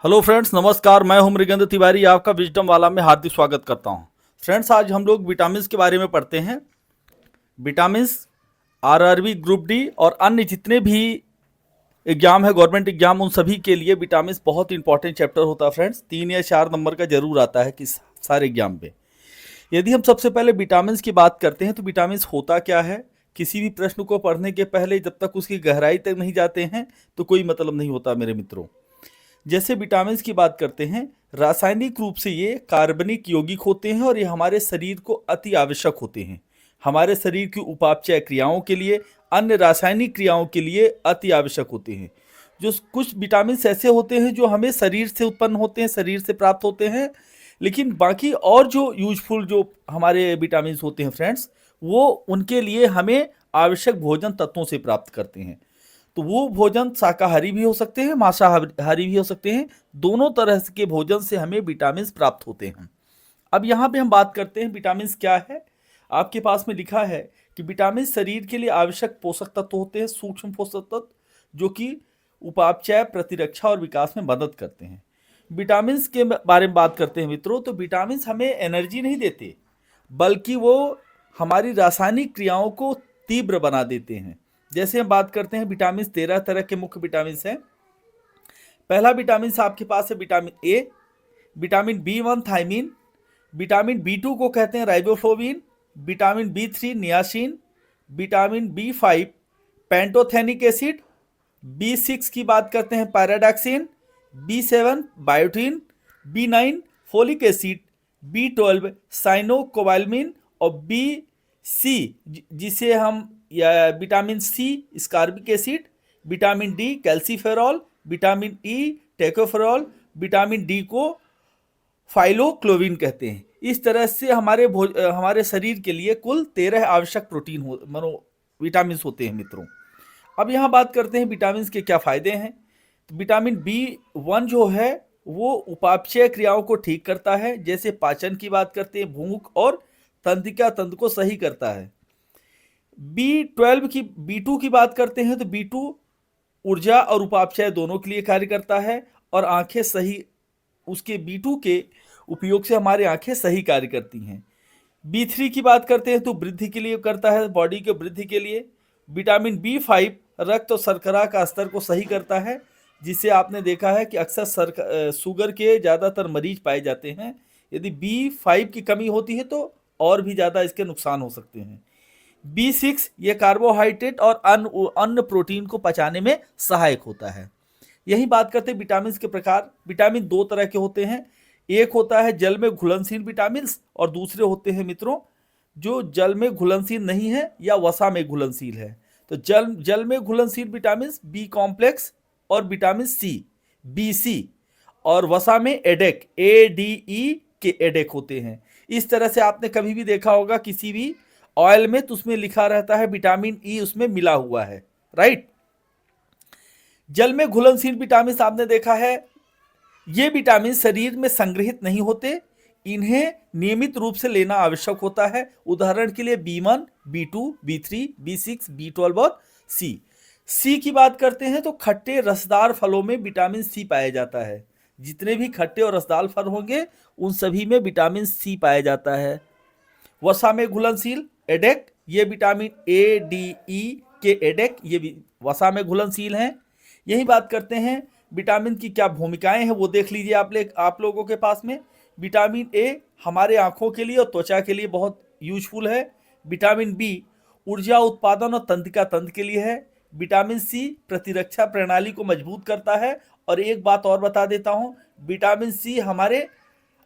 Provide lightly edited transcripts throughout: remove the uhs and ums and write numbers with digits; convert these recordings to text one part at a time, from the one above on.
Hello friends, नमस्कार। मैं हूं मृगेंद्र तिवारी, आपका विजडम वाला में हार्दिक स्वागत करता हूं। फ्रेंड्स, आज हम लोग विटामिन के बारे में पढ़ते हैं। विटामिन, आरआरबी, ग्रुप डी और अन्य जितने भी एग्जाम है, गवर्नमेंट एग्जाम, उन सभी के लिए विटामिन बहुत इंपॉर्टेंट चैप्टर होता है। फ्रेंड्स, 3 या 4 नंबर का जरूर आता है कि सारे एग्जाम पे। यदि हम सबसे पहले विटामिन की बात करते हैं तो विटामिन होता क्या है, किसी भी प्रश्न को पढ़ने के पहले जब तक उसकी गहराई तक नहीं जाते हैं तो कोई मतलब नहीं होता मेरे मित्रों। जैसे विटामिन की बात करते हैं, रासायनिक रूप से ये कार्बनिक यौगिक होते हैं और ये हमारे शरीर को अति आवश्यक होते हैं। हमारे शरीर की उपापचय क्रियाओं के लिए, अन्य रासायनिक क्रियाओं के लिए अति आवश्यक होते हैं। जो कुछ विटामिन ऐसे होते हैं जो हमें शरीर से उत्पन्न होते हैं, शरीर से प्राप्त होते हैं, लेकिन बाकी और जो यूजफुल जो हमारे विटामिन होते हैं फ्रेंड्स, वो उनके लिए हमें आवश्यक भोजन तत्वों से प्राप्त करते हैं। तो वो भोजन शाकाहारी भी हो सकते हैं, मांसाहारी भी हो सकते हैं। दोनों तरह के भोजन से हमें विटामिन प्राप्त होते हैं। अब यहाँ पे हम बात करते हैं विटामिन क्या है। आपके पास में लिखा है कि विटामिन शरीर के लिए आवश्यक पोषक तत्व होते हैं, सूक्ष्म पोषक तत्व, जो कि उपापचय, प्रतिरक्षा और विकास में मदद करते हैं। विटामिन के बारे में बात करते हैं मित्रों, तो विटामिन हमें एनर्जी नहीं देते, बल्कि वो हमारी रासायनिक क्रियाओं को तीव्र बना देते हैं। जैसे हम बात करते हैं विटामिन, 13 तरह के मुख्य विटामिन हैं। पहला विटामिन आपके पास है vitamin A, vitamin B1 thiamine, vitamin B2 को कहते हैं riboflavin, vitamin B3 niacin, vitamin B5 pantothenic acid, B6 की बात करते हैं pyridoxine, B7 biotin, B9 folic acid, B12 cyanocobalamin और B सी जिसे हम या vitamin C ascorbic acid, vitamin D calciferol, vitamin E tocopherol, vitamin D को phylloquinone कहते हैं। इस तरह से हमारे शरीर के लिए कुल 13 आवश्यक प्रोटीन विटामिन होते हैं मित्रों। अब यहाँ बात करते हैं विटामिन के क्या फायदे हैं। तो विटामिन B1 जो है वो उपापचय क्रियाओं को ठीक करता है, जैसे पाचन की बात करते हैं, भूख और तंत्रिका तंत्र को सही करता है। B2 की बात करते हैं तो B2 ऊर्जा और उपापचय दोनों के लिए कार्य करता है और आंखें सही, उसके B2 के उपयोग से हमारी आंखें सही कार्य करती हैं। B3 की बात करते हैं तो वृद्धि के लिए करता है, बॉडी के वृद्धि के लिए। विटामिन B5 रक्त और शर्करा का स्तर को सही करता है, जिसे आपने देखा है कि अक्सर शुगर के ज़्यादातर मरीज पाए जाते हैं। यदि B5 की कमी होती है तो और भी ज़्यादा इसके नुकसान हो सकते हैं। B6 ये कार्बोहाइड्रेट और अन्य प्रोटीन को पचाने में सहायक होता है। यही बात करते हैं विटामिन के प्रकार। विटामिन 2 तरह के होते हैं, एक होता है जल में घुलनशील विटामिन और दूसरे होते हैं मित्रों जो जल में घुलनशील नहीं है या वसा में घुलनशील है। तो जल में घुलनशील विटामिन बी कॉम्प्लेक्स और विटामिन सी BC, और वसा में एडेक ADE के एडेक होते हैं। इस तरह से आपने कभी भी देखा होगा किसी भी ऑयल में, तो उसमें लिखा रहता है विटामिन ई उसमें मिला हुआ है, राइट। जल में घुलनशील विटामिन आपने देखा है, ये विटामिन शरीर में संग्रहित नहीं होते, इन्हें नियमित रूप से लेना आवश्यक होता है। उदाहरण के लिए B1, B2, B3, B6, B12 और सी की बात करते हैं तो खट्टे रसदार फलों में विटामिन सी पाया जाता है। जितने भी खट्टे और रसदार फल होंगे उन सभी में विटामिन सी पाया जाता है। वसा में घुलनशील एडेक, ये विटामिन ADE के एडेक ये वसा में घुलनशील हैं। यही बात करते हैं विटामिन की क्या भूमिकाएं हैं, वो देख लीजिए आप लोगों के पास में। विटामिन ए हमारे आंखों के लिए और त्वचा के लिए बहुत यूजफुल है। विटामिन बी ऊर्जा उत्पादन और तंत्रिका तंत्र के लिए है। विटामिन सी प्रतिरक्षा प्रणाली को मजबूत करता है। और एक बात और बता देता हूँ, विटामिन सी हमारे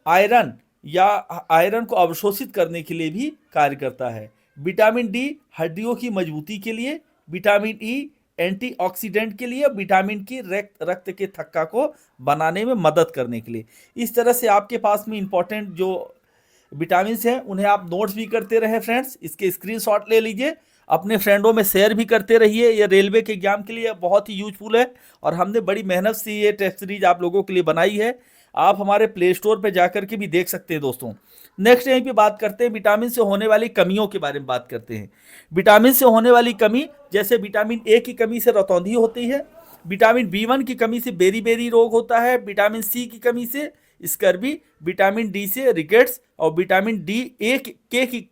आयरन को अवशोषित करने के लिए भी कार्य करता है। विटामिन डी हड्डियों की मजबूती के लिए, विटामिन ई एंटीऑक्सीडेंट के लिए, विटामिन की रक्त के थक्का को बनाने में मदद करने के लिए। इस तरह से आपके पास में इंपॉर्टेंट जो विटामिन हैं उन्हें आप नोट्स भी करते रहे फ्रेंड्स। इसके स्क्रीनशॉट ले लीजिए, अपने फ्रेंडों में शेयर भी करते रहिए। ये रेलवे के एग्जाम के लिए बहुत ही यूजफुल है और हमने बड़ी मेहनत से ये टेस्ट सीरीज आप लोगों के लिए बनाई है। आप हमारे प्ले स्टोर पर जाकर के भी देख सकते हैं दोस्तों। नेक्स्ट यहीं पे बात करते हैं विटामिन से होने वाली कमियों के बारे में बात करते हैं। विटामिन से होने वाली कमी, जैसे विटामिन ए की कमी से रतौंधी होती है, विटामिन बी1 की कमी से बेरी रोग होता है, विटामिन सी की कमी से स्कर्वी, विटामिन डी से रिकेट्स और विटामिन डी ए के की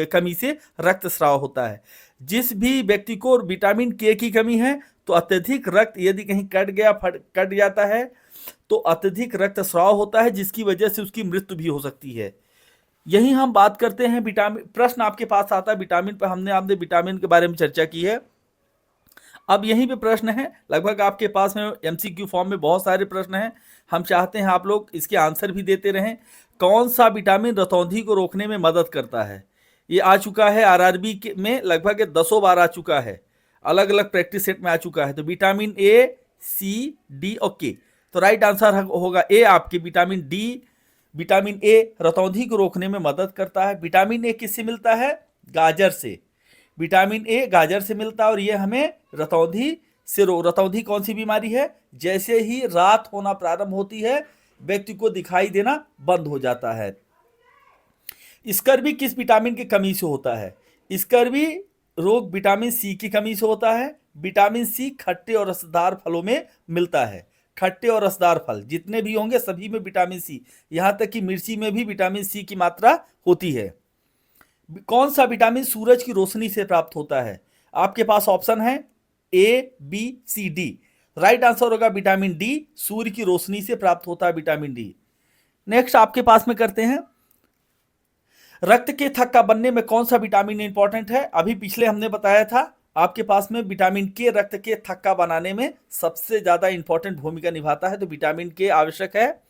कमी से रक्तस्राव होता है। जिस भी व्यक्ति को विटामिन के की कमी है तो अत्यधिक रक्त यदि कहीं कट जाता है तो अत्यधिक रक्तस्राव होता है, जिसकी वजह से उसकी मृत्यु भी हो सकती है। यही हम बात करते हैं विटामिन। प्रश्न आपके पास आता है विटामिन पर, आपने विटामिन के बारे में चर्चा की है। अब यहीं पे प्रश्न है, लगभग आपके पास में एमसीक्यू फॉर्म में बहुत सारे प्रश्न हैं, हम चाहते हैं आप लोग इसके आंसर भी देते रहें। कौन सा विटामिन रतौंधी को रोकने में मदद करता है? ये आ चुका है आरआरबी में, लगभग 10 बार आ चुका है, अलग अलग प्रैक्टिस सेट में आ चुका है। तो विटामिन ए, सी, डी और के, तो राइट आंसर होगा ए आपके विटामिन डी। विटामिन ए रतौंधी को रोकने में मदद करता है। विटामिन ए किससे मिलता है? गाजर से। विटामिन ए गाजर से मिलता है और ये हमें रतौंधी से रतौंधी कौन सी बीमारी है? जैसे ही रात होना प्रारंभ होती है व्यक्ति को दिखाई देना बंद हो जाता है। स्कर्वी किस विटामिन की कमी से होता है? स्कर्वी रोग विटामिन सी की कमी से होता है। विटामिन सी खट्टे और रसदार फलों में मिलता है। खट्टे और रसदार फल जितने भी होंगे सभी में विटामिन सी, यहां तक कि मिर्ची में भी विटामिन सी की मात्रा होती है। कौन सा विटामिन सूरज की रोशनी से प्राप्त होता है? आपके पास ऑप्शन है ए, बी, सी, डी। राइट आंसर होगा विटामिन डी, सूर्य की रोशनी से प्राप्त होता है विटामिन डी। नेक्स्ट आपके पास में करते हैं, रक्त के थक्का बनने में कौन सा विटामिन इंपॉर्टेंट है? अभी पिछले हमने बताया था आपके पास में विटामिन के रक्त के थक्का बनाने में सबसे ज्यादा इंपॉर्टेंट भूमिका निभाता है, तो विटामिन के आवश्यक है।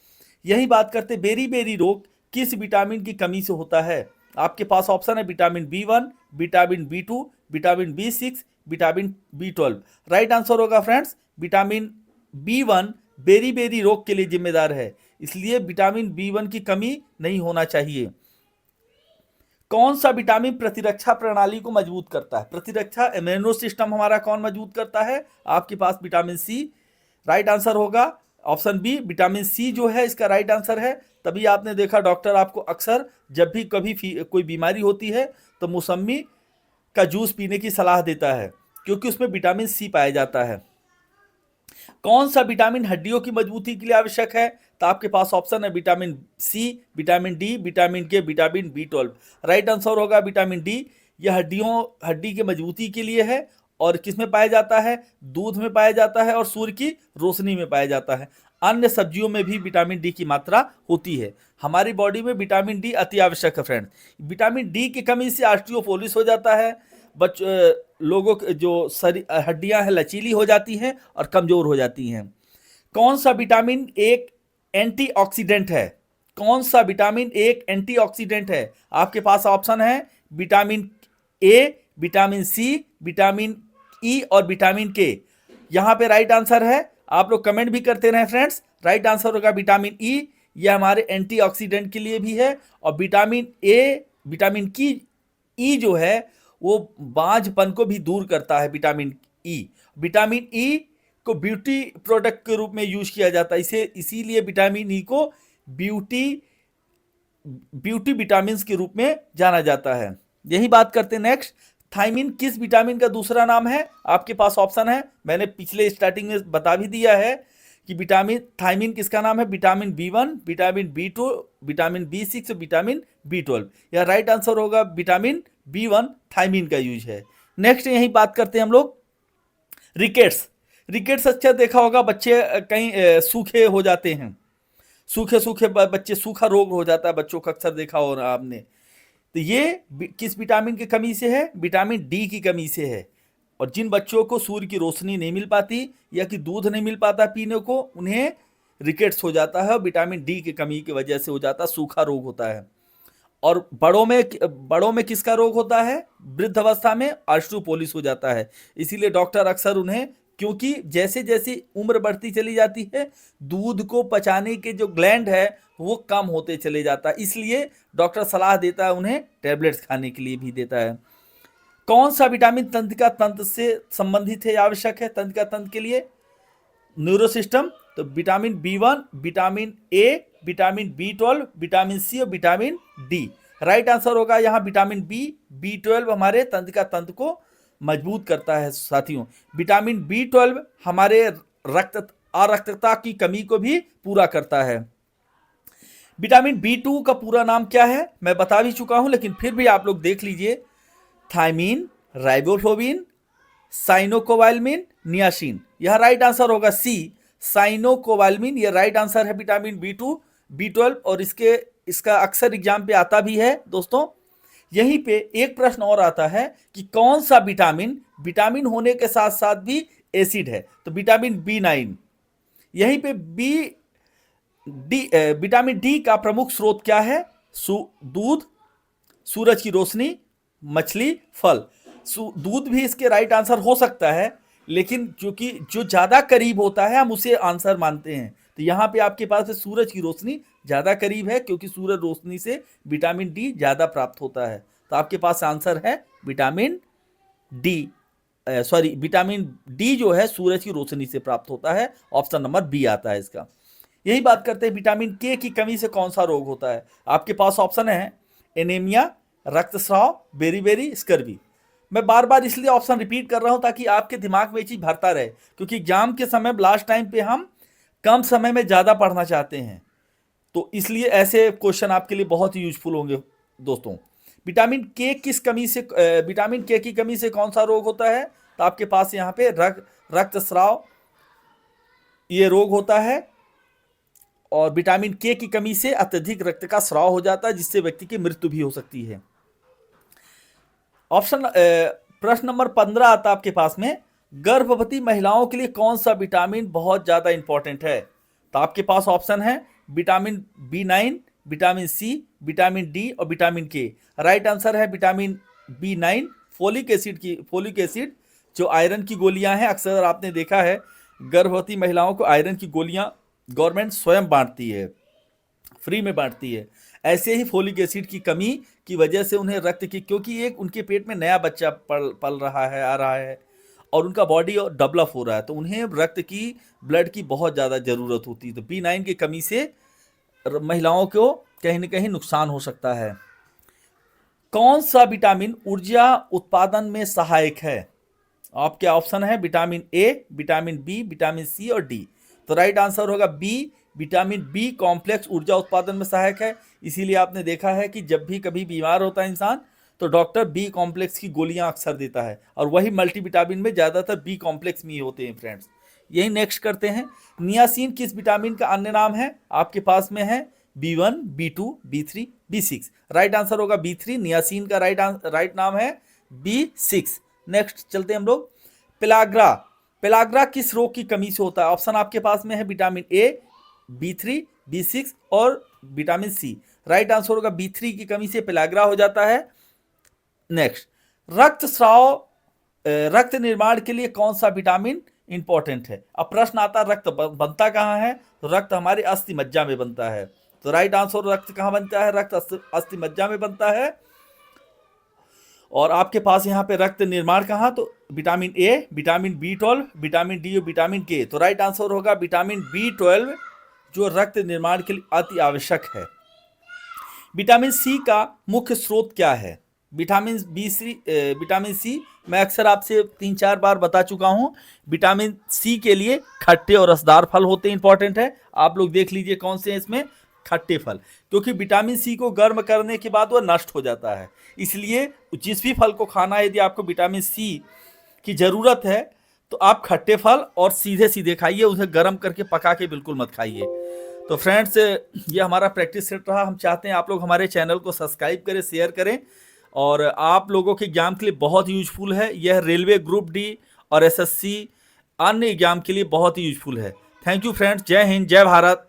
यही बात करते बेरी रोग किस विटामिन की कमी से होता है? आपके पास ऑप्शन है vitamin B one, vitamin बी2, vitamin B6, vitamin बी12। राइट आंसर होगा फ्रेंड्स विटामिन बी1 बेरी रोग के लिए जिम्मेदार है, इसलिए विटामिन बी1 की कमी नहीं होना चाहिए। कौन सा विटामिन प्रतिरक्षा प्रणाली को मजबूत करता है? प्रतिरक्षा इम्यूनो सिस्टम हमारा कौन मजबूत करता है? आपके पास विटामिन सी। राइट आंसर होगा ऑप्शन बी विटामिन सी जो है इसका राइट आंसर है। तभी आपने देखा डॉक्टर आपको अक्सर जब भी कभी कोई बीमारी होती है तो मौसमी का जूस पीने की सलाह देता है, क्योंकि उसमें विटामिन सी पाया जाता है। कौन सा विटामिन हड्डियों की मजबूती के लिए आवश्यक है? तो आपके पास ऑप्शन है vitamin C, vitamin D, vitamin K, vitamin बी12। राइट आंसर होगा विटामिन डी। यह हड्डी के मजबूती के लिए है और किसमें पाया जाता है? दूध में पाया जाता है और सूर्य की रोशनी में पाया जाता है। अन्य सब्जियों में भी विटामिन डी की मात्रा होती है। हमारी बॉडी में विटामिन डी अति आवश्यक है फ्रेंड। विटामिन डी की कमी से ऑस्टियोपोलिस हो जाता है, लोगों के जो हड्डियां हैं लचीली हो जाती हैं और कमजोर हो जाती हैं। कौन सा विटामिन एक एंटीऑक्सीडेंट है? कौन सा विटामिन एक एंटीऑक्सीडेंट है? आपके पास ऑप्शन है vitamin A, vitamin C, vitamin E और विटामिन के। यहां पे राइट आंसर है, आप लोग कमेंट भी करते रहे फ्रेंड्स। राइट आंसर होगा विटामिन ई, यह हमारे एंटीऑक्सीडेंट के लिए भी है। और विटामिन ए, विटामिन की ई जो है वो बांझपन को भी दूर करता है। विटामिन ई को ब्यूटी प्रोडक्ट के रूप में यूज किया जाता है, इसीलिए विटामिन ई को ब्यूटी विटामिन के रूप में जाना जाता है। यही बात करते हैं नेक्स्ट, थायमिन किस विटामिन का दूसरा नाम है? आपके पास ऑप्शन है, मैंने पिछले स्टार्टिंग में बता भी दिया है कि थायमिन किसका नाम है? Vitamin B one, vitamin बी2, vitamin B6 और विटामिन बी12। यह राइट आंसर होगा विटामिन बी1 थायमिन का यूज है। नेक्स्ट यही बात करते हैं हम लोग रिकेट्स अच्छा देखा होगा, बच्चे कहीं सूखे हो जाते हैं, सूखे बच्चे, सूखा रोग हो जाता है बच्चों का, अक्सर देखा हो आपने। तो ये किस विटामिन की कमी से है? विटामिन डी की कमी से है। और जिन बच्चों को सूर्य की रोशनी नहीं मिल पाती या कि दूध नहीं मिल पाता पीने को, उन्हें रिकेट्स हो जाता है, विटामिन डी की कमी की वजह से हो जाता है, सूखा रोग होता है। और बड़ों में किसका रोग होता है? वृद्ध अवस्था में ऑस्टियोपोलिस हो जाता है। इसीलिए डॉक्टर अक्सर उन्हें, क्योंकि जैसे जैसे उम्र बढ़ती चली जाती है दूध को पचाने के जो ग्लैंड है वो कम होते चले जाता है, इसलिए डॉक्टर सलाह देता है उन्हें टेबलेट्स खाने के लिए भी देता है। कौन सा विटामिन तंत्रिका तंत्र से संबंधित है, आवश्यक है तंत्रिका तंत्र के लिए? Neuro system. तो vitamin B one, vitamin A, vitamin बी12, विटामिन सी और विटामिन डी। राइट आंसर होगा यहाँ विटामिन बी12 हमारे तंत्रिका तंत्र को मजबूत करता है साथियों। विटामिन बी12 हमारे रक्तता की कमी को भी पूरा करता है। विटामिन B2 का पूरा नाम क्या है मैं बता भी चुका हूं, लेकिन फिर भी आप लोग देख लीजिए। Thiamine, riboflavin, cyanocobalamin, niacin. यह राइट आंसर होगा सी, साइनोकोबाल्मिन। यह राइट आंसर है विटामिन B2, B12 और इसका अक्सर एग्जाम पे आता भी है दोस्तों। यहीं पे एक प्रश्न और आता है कि कौन सा विटामिन होने के साथ साथ भी एसिड है, तो विटामिन B9। यहीं पे विटामिन डी का प्रमुख स्रोत क्या है? दूध, सूरज की रोशनी, मछली, फल। दूध भी इसके राइट आंसर हो सकता है, लेकिन क्योंकि जो ज्यादा करीब होता है हम उसे आंसर मानते हैं, तो यहाँ पे आपके पास सूरज की रोशनी ज्यादा करीब है, क्योंकि सूरज रोशनी से विटामिन डी ज्यादा प्राप्त होता है। तो आपके पास आंसर है विटामिन डी जो है सूरज की रोशनी से प्राप्त होता है। ऑप्शन नंबर बी आता है इसका। यही बात करते हैं विटामिन के की कमी से कौन सा रोग होता है। आपके पास ऑप्शन है एनीमिया, रक्तस्राव, बेरी, स्कर्वी। मैं बार बार इसलिए ऑप्शन रिपीट कर रहा हूं ताकि आपके दिमाग में ये चीज भरता रहे, क्योंकि एग्जाम के समय लास्ट टाइम पे हम कम समय में ज्यादा पढ़ना चाहते हैं, तो इसलिए ऐसे क्वेश्चन आपके लिए बहुत ही यूजफुल होंगे दोस्तों। विटामिन के की कमी से कौन सा रोग होता है? तो आपके पास यहाँ पे रक्तस्राव ये रोग होता है, और विटामिन के की कमी से अत्यधिक रक्त का स्राव हो जाता है, जिससे व्यक्ति की मृत्यु भी हो सकती है। प्रश्न नंबर 15 आता है आपके पास में, गर्भवती महिलाओं के लिए कौन सा विटामिन बहुत ज्यादा इंपॉर्टेंट है? तो आपके पास ऑप्शन है vitamin B9, vitamin C, vitamin D और विटामिन के। राइट आंसर है विटामिन B9। फोलिक एसिड जो आयरन की गोलियां हैं, अक्सर आपने देखा है गर्भवती महिलाओं को आयरन की गोलियां गवर्नमेंट स्वयं बांटती है, फ्री में बांटती है। ऐसे ही फोलिक एसिड की कमी की वजह से उन्हें रक्त की, क्योंकि एक उनके पेट में नया बच्चा पल रहा है, आ रहा है, और उनका बॉडी डेवलप हो रहा है, तो उन्हें रक्त की, ब्लड की बहुत ज़्यादा ज़रूरत होती है। तो B9 की कमी से महिलाओं को कहीं ना कहीं नुकसान हो सकता है। कौन सा विटामिन ऊर्जा उत्पादन में सहायक है? आपके ऑप्शन है vitamin A, vitamin B, vitamin C और डी। तो राइट आंसर होगा बी, विटामिन बी कॉम्प्लेक्स ऊर्जा उत्पादन में सहायक है। इसीलिए आपने देखा है कि जब भी कभी बीमार होता है इंसान, तो डॉक्टर बी कॉम्प्लेक्स की गोलियां अक्सर देता है, और वही मल्टीविटामिन में ज़्यादातर बी कॉम्प्लेक्स में ही होते हैं फ्रेंड्स। यही नेक्स्ट करते हैं, नियासिन किस विटामिन का अन्य नाम है? आपके पास में है B1, B2, B3, B6। Right answer होगा B3। नियासिन का राइट नाम है B6। नेक्स्ट चलते हैं हम लोग, पेलाग्रा किस रोग की कमी से होता है? ऑप्शन आपके पास में है विटामिन ए, B3, B6 और विटामिन सी। राइट आंसर होगा B3 की कमी से पेलाग्रा हो जाता है। नेक्स्ट, रक्त निर्माण के लिए कौन सा विटामिन इंपॉर्टेंट है? अब प्रश्न आता है रक्त बनता कहाँ है? तो रक्त हमारे अस्थि मज्जा में बनता है। तो राइट आंसर रक्त कहाँ बनता है? रक्त अस्थि मज्जा में बनता है। और आपके पास यहाँ पे रक्त निर्माण कहाँ? तो vitamin A, vitamin B12, vitamin D और विटामिन के। तो राइट आंसर होगा विटामिन B12, जो रक्त निर्माण के लिए अति आवश्यक है। विटामिन सी का मुख्य स्रोत क्या है? विटामिन सी मैं अक्सर आपसे 3-4 बार बता चुका हूं। विटामिन सी के लिए खट्टे और रसदार फल होते हैं, इंपॉर्टेंट है। आप लोग देख लीजिए कौन से हैं इसमें, खट्टे फल, क्योंकि विटामिन सी को गर्म करने के बाद वह नष्ट हो जाता है। इसलिए जिस भी फल को खाना है, यदि आपको विटामिन सी की जरूरत है, तो आप खट्टे फल और सीधे सीधे खाइए, उसे गर्म करके पका के बिल्कुल मत खाइए। तो फ्रेंड्स, ये हमारा प्रैक्टिस सेट रहा। हम चाहते हैं आप लोग हमारे चैनल को सब्सक्राइब करें, शेयर करें, और आप लोगों के एग्जाम के लिए बहुत यूजफुल है। यह रेलवे ग्रुप डी और SSC अन्य एग्जाम के लिए बहुत ही यूजफुल है। Thank you friends. जय हिंद, जय भारत।